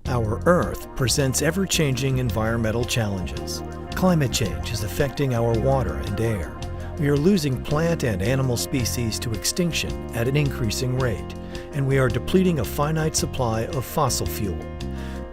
Our Earth presents ever-changing environmental challenges. Climate change is affecting our water and air. We are losing plant and animal species to extinction at an increasing rate, and we are depleting a finite supply of fossil fuel.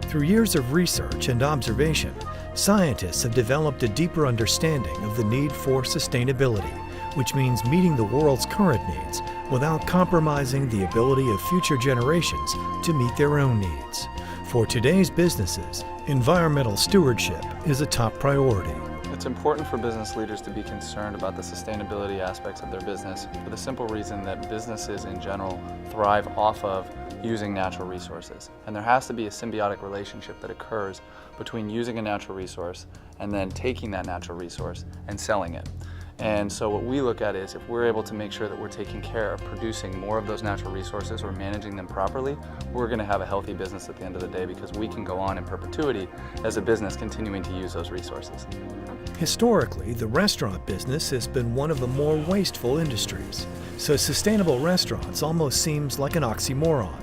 Through years of research and observation, scientists have developed a deeper understanding of the need for sustainability, which means meeting the world's current needs without compromising the ability of future generations to meet their own needs. For today's businesses, environmental stewardship is a top priority. It's important for business leaders to be concerned about the sustainability aspects of their business for the simple reason that businesses in general thrive off of using natural resources. And there has to be a symbiotic relationship that occurs between using a natural resource and then taking that natural resource and selling it. And so what we look at is if we're able to make sure that we're taking care of producing more of those natural resources or managing them properly, we're going to have a healthy business at the end of the day because we can go on in perpetuity as a business continuing to use those resources. Historically, the restaurant business has been one of the more wasteful industries, so sustainable restaurants almost seems like an oxymoron.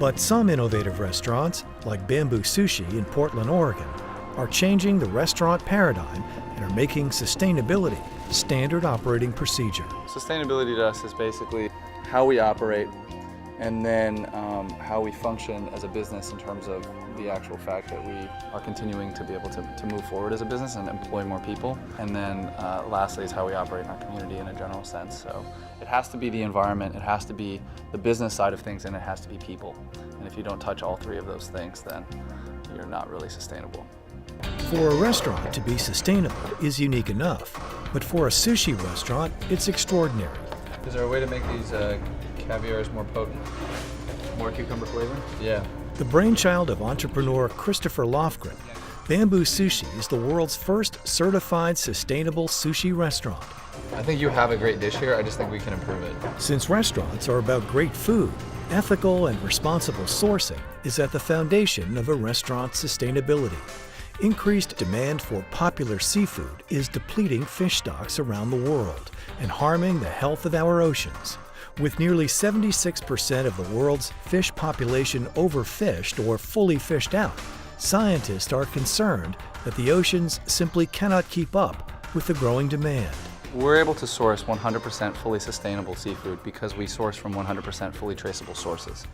But some innovative restaurants, like Bamboo Sushi in Portland, Oregon, are changing the restaurant paradigm and are making sustainability standard operating procedure. Sustainability to us is basically how we operate and then how we function as a business in terms of the actual fact that we are continuing to be able to move forward as a business and employ more people. And then lastly is how we operate in our community in a general sense. So it has to be the environment, it has to be the business side of things, and it has to be people. And if you don't touch all three of those things, then you're not really sustainable. For a restaurant to be sustainable is unique enough, but for a sushi restaurant, it's extraordinary. Is there a way to make these caviars more potent? More cucumber flavor? Yeah. The brainchild of entrepreneur Christopher Lofgren, Bamboo Sushi is the world's first certified sustainable sushi restaurant. I think you have a great dish here, I just think we can improve it. Since restaurants are about great food, ethical and responsible sourcing is at the foundation of a restaurant's sustainability. Increased demand for popular seafood is depleting fish stocks around the world and harming the health of our oceans. With nearly 76% of the world's fish population overfished or fully fished out, scientists are concerned that the oceans simply cannot keep up with the growing demand. We're able to source 100% fully sustainable seafood because we source from 100% fully traceable sources.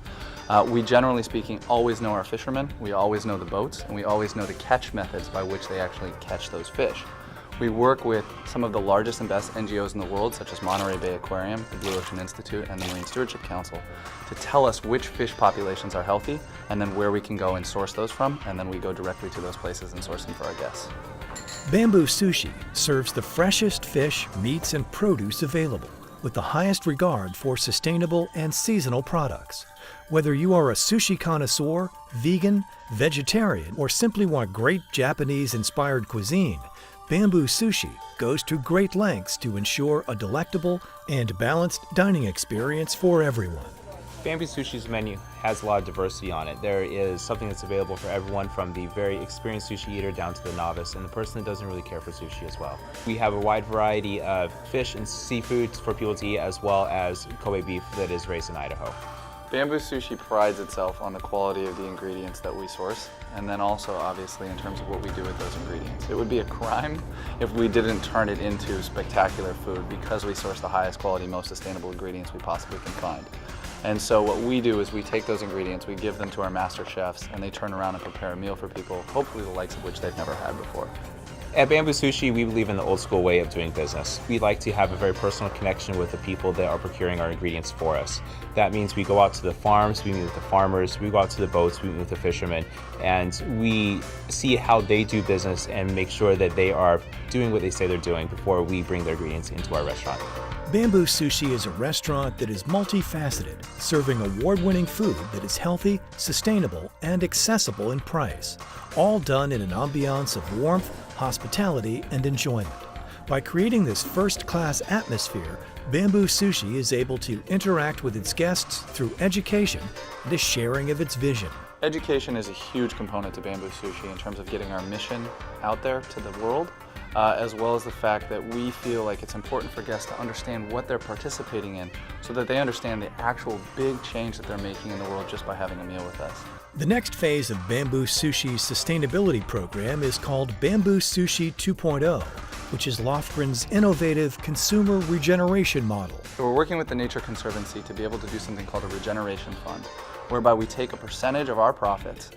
We, generally speaking, always know our fishermen, we always know the boats, and we always know the catch methods by which they actually catch those fish. We work with some of the largest and best NGOs in the world, such as Monterey Bay Aquarium, the Blue Ocean Institute, and the Marine Stewardship Council, to tell us which fish populations are healthy, and then where we can go and source those from, and then we go directly to those places and source them for our guests. Bamboo Sushi serves the freshest fish, meats, and produce available, with the highest regard for sustainable and seasonal products. Whether you are a sushi connoisseur, vegan, vegetarian, or simply want great Japanese-inspired cuisine, Bamboo Sushi goes to great lengths to ensure a delectable and balanced dining experience for everyone. Bamboo Sushi's menu has a lot of diversity on it. There is something that's available for everyone from the very experienced sushi eater down to the novice and the person that doesn't really care for sushi as well. We have a wide variety of fish and seafood for people to eat as well as Kobe beef that is raised in Idaho. Bamboo Sushi prides itself on the quality of the ingredients that we source, and then also obviously in terms of what we do with those ingredients. It would be a crime if we didn't turn it into spectacular food because we source the highest quality, most sustainable ingredients we possibly can find. And so what we do is we take those ingredients, we give them to our master chefs, and they turn around and prepare a meal for people, hopefully the likes of which they've never had before. At Bamboo Sushi, we believe in the old school way of doing business. We like to have a very personal connection with the people that are procuring our ingredients for us. That means we go out to the farms, we meet with the farmers, we go out to the boats, we meet with the fishermen, and we see how they do business and make sure that they are doing what they say they're doing before we bring their ingredients into our restaurant. Bamboo Sushi is a restaurant that is multifaceted, serving award-winning food that is healthy, sustainable, and accessible in price, all done in an ambiance of warmth, hospitality, and enjoyment. By creating this first-class atmosphere, Bamboo Sushi is able to interact with its guests through education and a sharing of its vision. Education is a huge component to Bamboo Sushi in terms of getting our mission out there to the world, as well as the fact that we feel like it's important for guests to understand what they're participating in so that they understand the actual big change that they're making in the world just by having a meal with us. The next phase of Bamboo Sushi's sustainability program is called Bamboo Sushi 2.0, which is Lofgren's innovative consumer regeneration model. So we're working with the Nature Conservancy to be able to do something called a regeneration fund, whereby we take a percentage of our profits.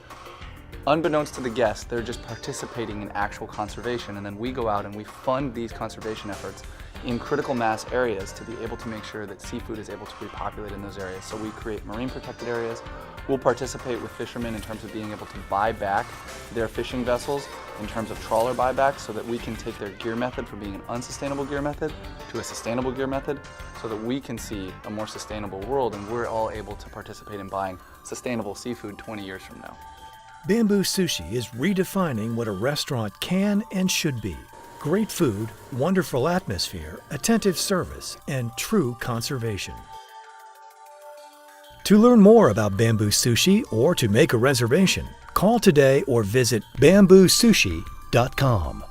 Unbeknownst to the guests, they're just participating in actual conservation, and then we go out and we fund these conservation efforts in critical mass areas to be able to make sure that seafood is able to repopulate in those areas. So we create marine protected areas. We'll participate with fishermen in terms of being able to buy back their fishing vessels in terms of trawler buybacks, so that we can take their gear method from being an unsustainable gear method to a sustainable gear method, so that we can see a more sustainable world and we're all able to participate in buying sustainable seafood 20 years from now. Bamboo Sushi is redefining what a restaurant can and should be. Great food, wonderful atmosphere, attentive service, and true conservation. To learn more about Bamboo Sushi or to make a reservation, call today or visit bamboosushi.com.